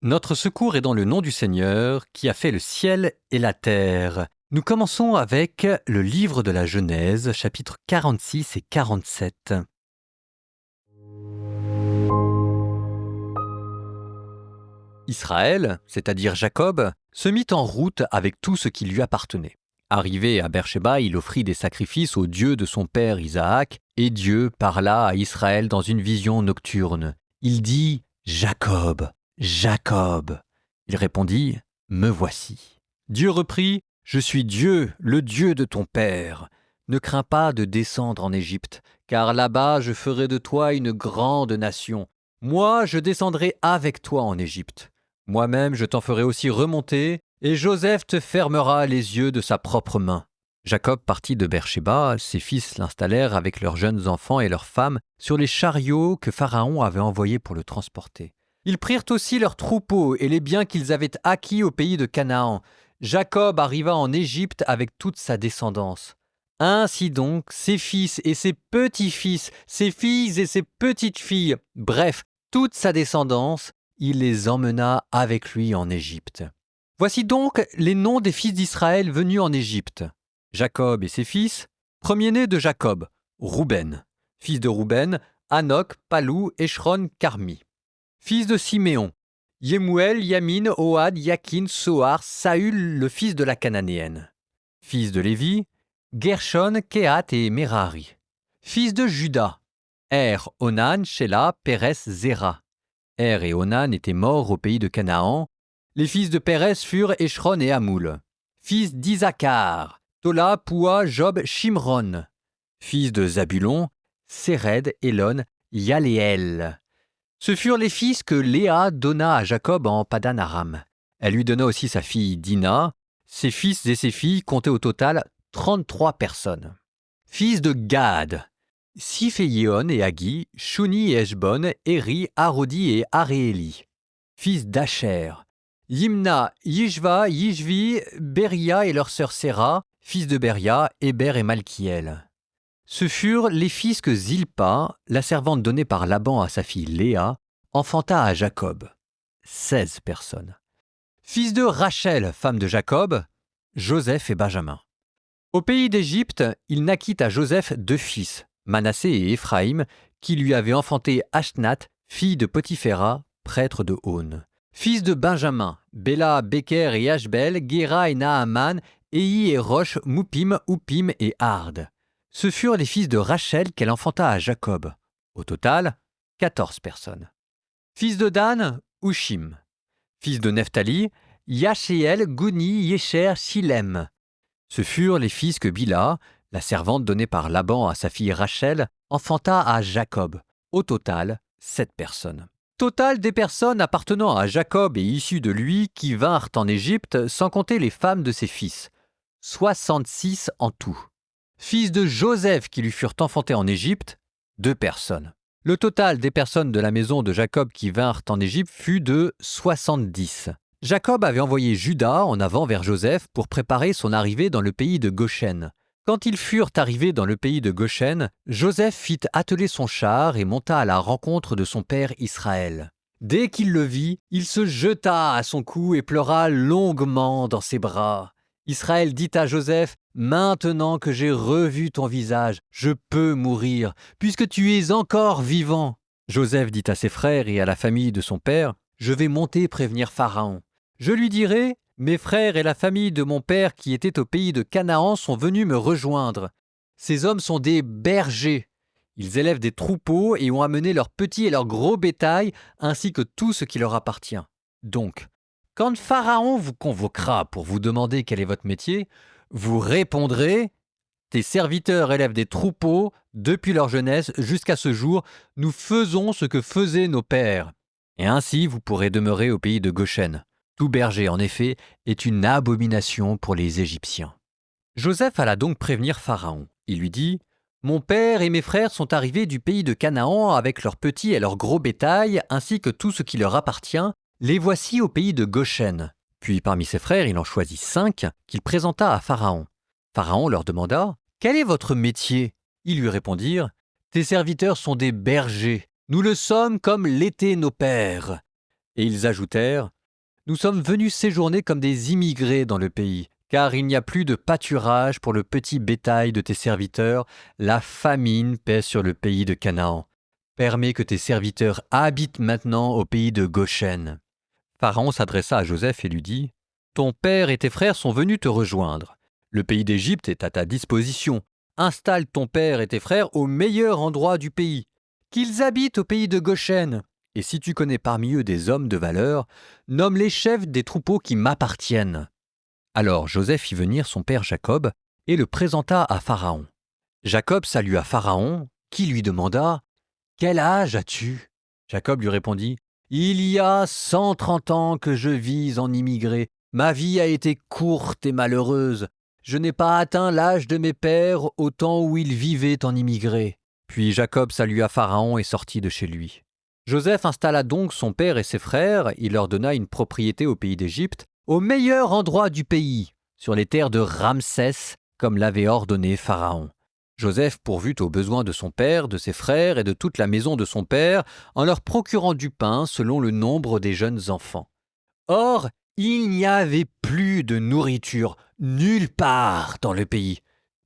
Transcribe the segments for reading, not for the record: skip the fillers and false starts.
Notre secours est dans le nom du Seigneur qui a fait le ciel et la terre. Nous commençons avec le livre de la Genèse, chapitres 46 et 47. Israël, c'est-à-dire Jacob, se mit en route avec tout ce qui lui appartenait. Arrivé à Beersheba, il offrit des sacrifices au Dieu de son père Isaac, et Dieu parla à Israël dans une vision nocturne. Il dit « Jacob, Jacob !» Il répondit « Me voici ». Dieu reprit « Je suis Dieu, le Dieu de ton père. Ne crains pas de descendre en Égypte, car là-bas je ferai de toi une grande nation. Moi, je descendrai avec toi en Égypte. Moi-même, je t'en ferai aussi remonter, et Joseph te fermera les yeux de sa propre main. » Jacob partit de Beersheba, ses fils l'installèrent avec leurs jeunes enfants et leurs femmes sur les chariots que Pharaon avait envoyés pour le transporter. Ils prirent aussi leurs troupeaux et les biens qu'ils avaient acquis au pays de Canaan. Jacob arriva en Égypte avec toute sa descendance. Ainsi donc, ses fils et ses petits-fils, ses filles et ses petites-filles, bref, toute sa descendance, il les emmena avec lui en Égypte. Voici donc les noms des fils d'Israël venus en Égypte. Jacob et ses fils, premier-né de Jacob, Rouben. Fils de Rouben, Hanok, Palou, Échron, Carmi. Fils de Siméon, Yemuel, Yamin, Ohad, Yakin, Sohar, Saül, le fils de la Cananéenne. Fils de Lévi, Gershon, Kehat et Merari. Fils de Juda, Onan, Shelah, Pérez, Zéra. Et Onan étaient morts au pays de Canaan. Les fils de Pérez furent Échron et Hamoul. Fils d'Isaacar, Tola, Poua, Job, Shimron. Fils de Zabulon, Séred, Élon, Yaléel. Ce furent les fils que Léa donna à Jacob en Padan Aram. Elle lui donna aussi sa fille Dina. Ses fils et ses filles comptaient au total 33 personnes. Fils de Gad, Siphéion et Hagi, Shuni et Eshbon, Éri, Arodi et Arééli. Fils d'Acher, Yimna, Yishva, Yishvi, Beria et leur sœur Séra, fils de Beria, Héber et Malkiel. Ce furent les fils que Zilpa, la servante donnée par Laban à sa fille Léa, enfanta à Jacob. 16 personnes. Fils de Rachel, femme de Jacob, Joseph et Benjamin. Au pays d'Égypte, il naquit à Joseph 2 fils, Manassé et Éphraïm, qui lui avaient enfanté Ashnath, fille de Potiphéra, prêtre de On. Fils de Benjamin, Béla, Béker et Ashbel, Guéra et Naaman, Éhi et Roche, Moupim, Oupim et Ard. Ce furent les fils de Rachel qu'elle enfanta à Jacob. Au total, 14 personnes. Fils de Dan, Ushim. Fils de Nephtali, Yachéel, Gouni, Yécher, Shilem. Ce furent les fils que Bila, la servante donnée par Laban à sa fille Rachel, enfanta à Jacob. Au total, 7 personnes. Total des personnes appartenant à Jacob et issues de lui qui vinrent en Égypte, sans compter les femmes de ses fils. 66 en tout. Fils de Joseph qui lui furent enfantés en Égypte, 2 personnes. Le total des personnes de la maison de Jacob qui vinrent en Égypte fut de 70. Jacob avait envoyé Juda en avant vers Joseph pour préparer son arrivée dans le pays de Goshen. Quand ils furent arrivés dans le pays de Goshen, Joseph fit atteler son char et monta à la rencontre de son père Israël. Dès qu'il le vit, il se jeta à son cou et pleura longuement dans ses bras. Israël dit à Joseph, « Maintenant que j'ai revu ton visage, je peux mourir, puisque tu es encore vivant. » Joseph dit à ses frères et à la famille de son père, « Je vais monter prévenir Pharaon. Je lui dirai, « Mes frères et la famille de mon père qui étaient au pays de Canaan sont venus me rejoindre. Ces hommes sont des bergers. Ils élèvent des troupeaux et ont amené leurs petits et leurs gros bétail, ainsi que tout ce qui leur appartient. Donc, quand Pharaon vous convoquera pour vous demander quel est votre métier, vous répondrez « Tes serviteurs élèvent des troupeaux depuis leur jeunesse jusqu'à ce jour. Nous faisons ce que faisaient nos pères. » Et ainsi vous pourrez demeurer au pays de Goshen. Tout berger, en effet, est une abomination pour les Égyptiens. Joseph alla donc prévenir Pharaon. Il lui dit « Mon père et mes frères sont arrivés du pays de Canaan avec leurs petits et leurs gros bétail, ainsi que tout ce qui leur appartient. Les voici au pays de Goshen. » Puis parmi ses frères, il en choisit 5 qu'il présenta à Pharaon. Pharaon leur demanda « Quel est votre métier ?» Ils lui répondirent « Tes serviteurs sont des bergers. Nous le sommes comme l'étaient nos pères. » Et ils ajoutèrent : « Nous sommes venus séjourner comme des immigrés dans le pays, car il n'y a plus de pâturage pour le petit bétail de tes serviteurs, la famine pèse sur le pays de Canaan. Permets que tes serviteurs habitent maintenant au pays de Goshen. » Pharaon s'adressa à Joseph et lui dit : « Ton père et tes frères sont venus te rejoindre. Le pays d'Égypte est à ta disposition. Installe ton père et tes frères au meilleur endroit du pays. Qu'ils habitent au pays de Goshen. Et si tu connais parmi eux des hommes de valeur, nomme les chefs des troupeaux qui m'appartiennent. » Alors Joseph fit venir son père Jacob et le présenta à Pharaon. Jacob salua Pharaon, qui lui demanda : « Quel âge as-tu » Jacob lui répondit : « Il y a 130 ans que je vis en immigré. Ma vie a été courte et malheureuse. Je n'ai pas atteint l'âge de mes pères au temps où ils vivaient en immigré. » Puis Jacob salua Pharaon et sortit de chez lui. Joseph installa donc son père et ses frères, il leur donna une propriété au pays d'Égypte, au meilleur endroit du pays, sur les terres de Ramsès, comme l'avait ordonné Pharaon. Joseph pourvut aux besoins de son père, de ses frères et de toute la maison de son père, en leur procurant du pain selon le nombre des jeunes enfants. Or, il n'y avait plus de nourriture nulle part dans le pays,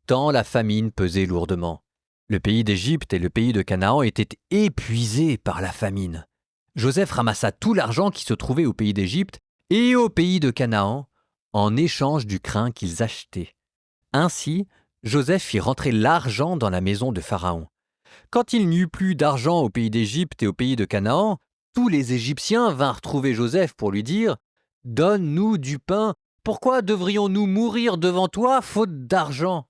tant la famine pesait lourdement. Le pays d'Égypte et le pays de Canaan étaient épuisés par la famine. Joseph ramassa tout l'argent qui se trouvait au pays d'Égypte et au pays de Canaan en échange du grain qu'ils achetaient. Ainsi, Joseph fit rentrer l'argent dans la maison de Pharaon. Quand il n'y eut plus d'argent au pays d'Égypte et au pays de Canaan, tous les Égyptiens vinrent trouver Joseph pour lui dire : « Donne-nous du pain, pourquoi devrions-nous mourir devant toi, faute d'argent ?»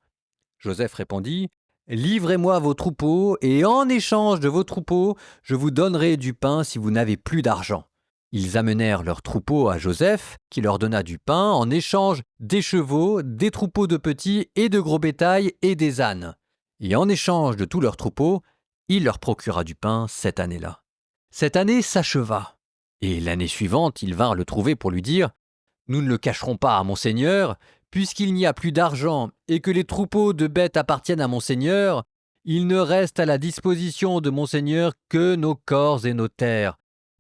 Joseph répondit : « Livrez-moi vos troupeaux, et en échange de vos troupeaux, je vous donnerai du pain si vous n'avez plus d'argent. » Ils amenèrent leurs troupeaux à Joseph, qui leur donna du pain en échange des chevaux, des troupeaux de petits et de gros bétail et des ânes. Et en échange de tous leurs troupeaux, il leur procura du pain cette année-là. Cette année s'acheva, et l'année suivante, ils vinrent le trouver pour lui dire : « Nous ne le cacherons pas à mon seigneur, puisqu'il n'y a plus d'argent et que les troupeaux de bêtes appartiennent à mon seigneur, il ne reste à la disposition de mon seigneur que nos corps et nos terres.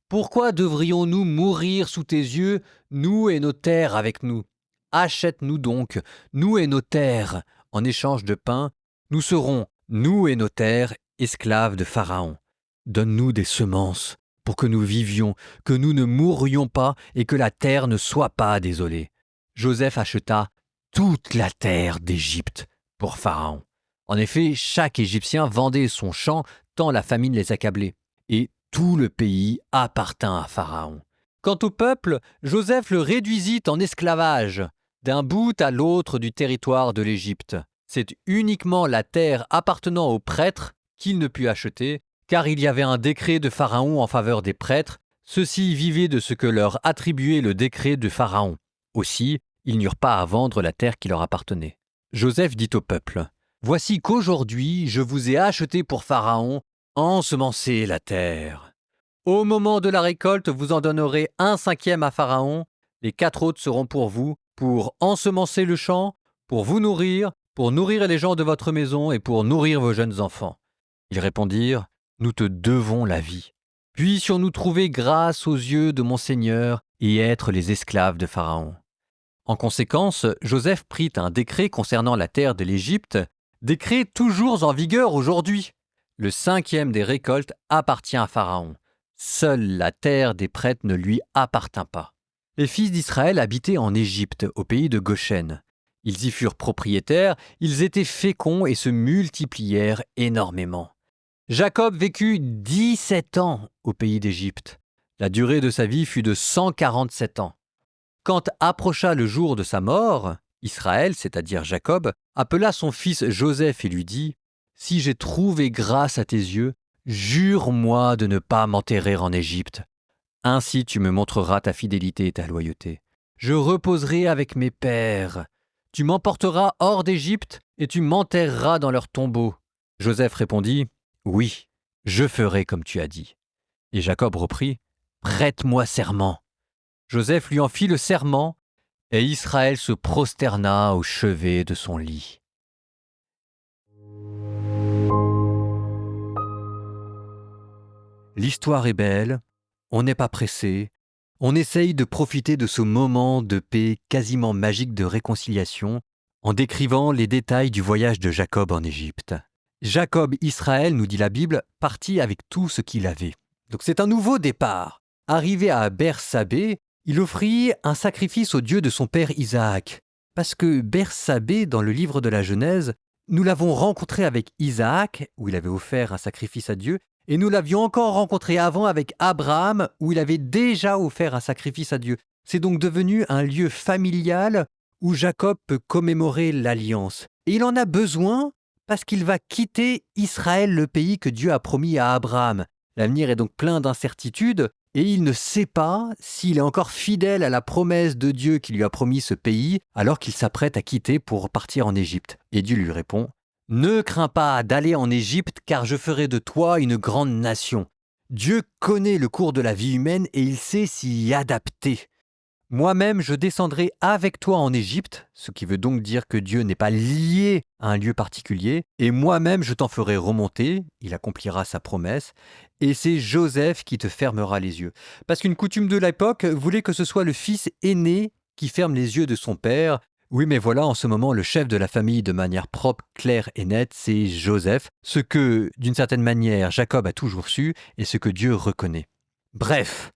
Pourquoi devrions-nous mourir sous tes yeux, nous et nos terres avec nous ? Achète-nous donc, nous et nos terres, en échange de pain, nous serons, nous et nos terres, esclaves de Pharaon. Donne-nous des semences, pour que nous vivions, que nous ne mourions pas et que la terre ne soit pas désolée. » Joseph acheta toute la terre d'Égypte pour Pharaon. En effet, chaque Égyptien vendait son champ tant la famine les accablait. Et tout le pays appartint à Pharaon. Quant au peuple, Joseph le réduisit en esclavage, d'un bout à l'autre du territoire de l'Égypte. C'est uniquement la terre appartenant aux prêtres qu'il ne put acheter, car il y avait un décret de Pharaon en faveur des prêtres. Ceux-ci vivaient de ce que leur attribuait le décret de Pharaon. Aussi, ils n'eurent pas à vendre la terre qui leur appartenait. Joseph dit au peuple : « Voici qu'aujourd'hui je vous ai acheté pour Pharaon, ensemencez la terre. Au moment de la récolte, vous en donnerez 1/5 à Pharaon, les 4 autres seront pour vous, pour ensemencer le champ, pour vous nourrir, pour nourrir les gens de votre maison et pour nourrir vos jeunes enfants. » Ils répondirent : « Nous te devons la vie. Puissions-nous trouver grâce aux yeux de mon Seigneur et être les esclaves de Pharaon. » En conséquence, Joseph prit un décret concernant la terre de l'Égypte, décret toujours en vigueur aujourd'hui. Le 5e des récoltes appartient à Pharaon. Seule la terre des prêtres ne lui appartint pas. Les fils d'Israël habitaient en Égypte, au pays de Goshen. Ils y furent propriétaires, ils étaient féconds et se multiplièrent énormément. Jacob vécut 17 ans au pays d'Égypte. La durée de sa vie fut de 147 ans. Quand approcha le jour de sa mort, Israël, c'est-à-dire Jacob, appela son fils Joseph et lui dit : « Si j'ai trouvé grâce à tes yeux, jure-moi de ne pas m'enterrer en Égypte. Ainsi tu me montreras ta fidélité et ta loyauté. Je reposerai avec mes pères. Tu m'emporteras hors d'Égypte et tu m'enterreras dans leur tombeau. » Joseph répondit : « Oui, je ferai comme tu as dit. » Et Jacob reprit : « Prête-moi serment. » Joseph lui en fit le serment, et Israël se prosterna au chevet de son lit. L'histoire est belle, on n'est pas pressé, On essaye de profiter de ce moment de paix quasiment magique de réconciliation en décrivant les détails du voyage de Jacob en Égypte. Jacob, Israël, nous dit la Bible, partit avec tout ce qu'il avait. Donc c'est un nouveau départ. Arrivé à Bersabée, il offrit un sacrifice au Dieu de son père Isaac. Parce que Bersabée, dans le livre de la Genèse, nous l'avons rencontré avec Isaac, où il avait offert un sacrifice à Dieu, et nous l'avions encore rencontré avant avec Abraham, où il avait déjà offert un sacrifice à Dieu. C'est donc devenu un lieu familial où Jacob peut commémorer l'alliance. Et il en a besoin parce qu'il va quitter Israël, le pays que Dieu a promis à Abraham. L'avenir est donc plein d'incertitudes et il ne sait pas s'il est encore fidèle à la promesse de Dieu qui lui a promis ce pays alors qu'il s'apprête à quitter pour partir en Égypte. Et Dieu lui répond « Ne crains pas d'aller en Égypte car je ferai de toi une grande nation. » Dieu connaît le cours de la vie humaine et il sait s'y adapter. Moi-même, je descendrai avec toi en Égypte, ce qui veut donc dire que Dieu n'est pas lié à un lieu particulier, et moi-même je t'en ferai remonter, il accomplira sa promesse, et c'est Joseph qui te fermera les yeux. Parce qu'une coutume de l'époque voulait que ce soit le fils aîné qui ferme les yeux de son père. Oui, mais voilà, en ce moment, le chef de la famille de manière propre, claire et nette, c'est Joseph, ce que, d'une certaine manière, Jacob a toujours su, et ce que Dieu reconnaît. Bref,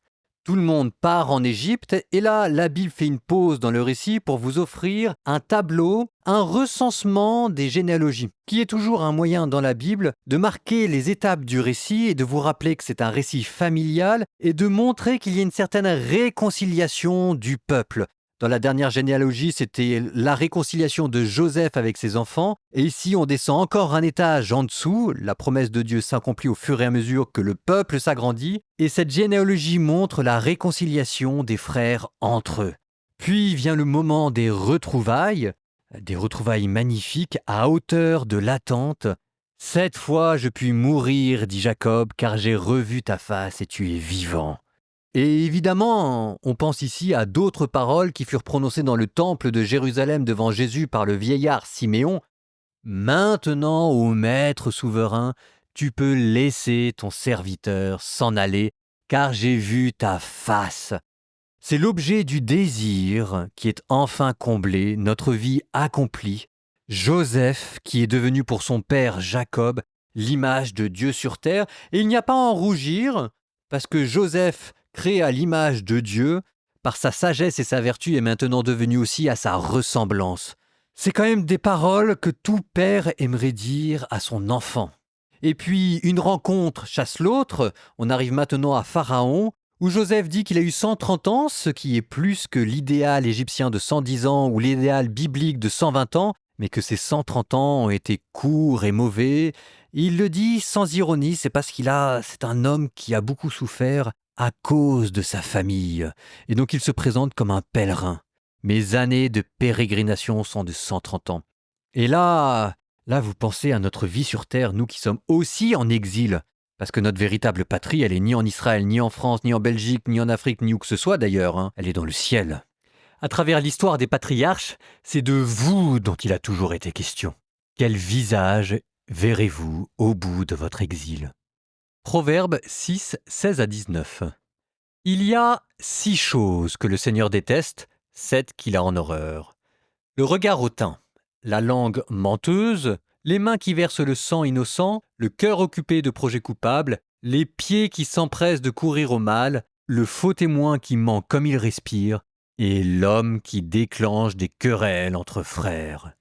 tout le monde part en Égypte et là, la Bible fait une pause dans le récit pour vous offrir un tableau, un recensement des généalogies, qui est toujours un moyen dans la Bible de marquer les étapes du récit et de vous rappeler que c'est un récit familial et de montrer qu'il y a une certaine réconciliation du peuple. Dans la dernière généalogie, c'était la réconciliation de Joseph avec ses enfants. Et ici, on descend encore un étage en dessous. La promesse de Dieu s'accomplit au fur et à mesure que le peuple s'agrandit. Et cette généalogie montre la réconciliation des frères entre eux. Puis vient le moment des retrouvailles magnifiques à hauteur de l'attente. « Cette fois, je puis mourir, dit Jacob, car j'ai revu ta face et tu es vivant. » Et évidemment, on pense ici à d'autres paroles qui furent prononcées dans le temple de Jérusalem devant Jésus par le vieillard Siméon. « Maintenant, ô maître souverain, tu peux laisser ton serviteur s'en aller, car j'ai vu ta face. » C'est l'objet du désir qui est enfin comblé, notre vie accomplie. Joseph, qui est devenu pour son père Jacob, l'image de Dieu sur terre, et il n'y a pas à en rougir, parce que Joseph, créé à l'image de Dieu, par sa sagesse et sa vertu, est maintenant devenu aussi à sa ressemblance. C'est quand même des paroles que tout père aimerait dire à son enfant. Et puis, une rencontre chasse l'autre. On arrive maintenant à Pharaon, où Joseph dit qu'il a eu 130 ans, ce qui est plus que l'idéal égyptien de 110 ans ou l'idéal biblique de 120 ans, mais que ces 130 ans ont été courts et mauvais. Il le dit sans ironie, c'est parce c'est un homme qui a beaucoup souffert à cause de sa famille, et donc il se présente comme un pèlerin. Mes années de pérégrination sont de 130 ans. Et là, vous pensez à notre vie sur Terre, nous qui sommes aussi en exil, parce que notre véritable patrie, elle est ni en Israël, ni en France, ni en Belgique, ni en Afrique, ni où que ce soit d'ailleurs, elle est dans le ciel. À travers l'histoire des patriarches, c'est de vous dont il a toujours été question. Quel visage verrez-vous au bout de votre exil ? Proverbe 6, 16 à 19. Il y a 6 choses que le Seigneur déteste, 7 qu'il a en horreur. Le regard hautain, la langue menteuse, les mains qui versent le sang innocent, le cœur occupé de projets coupables, les pieds qui s'empressent de courir au mal, le faux témoin qui ment comme il respire, et l'homme qui déclenche des querelles entre frères.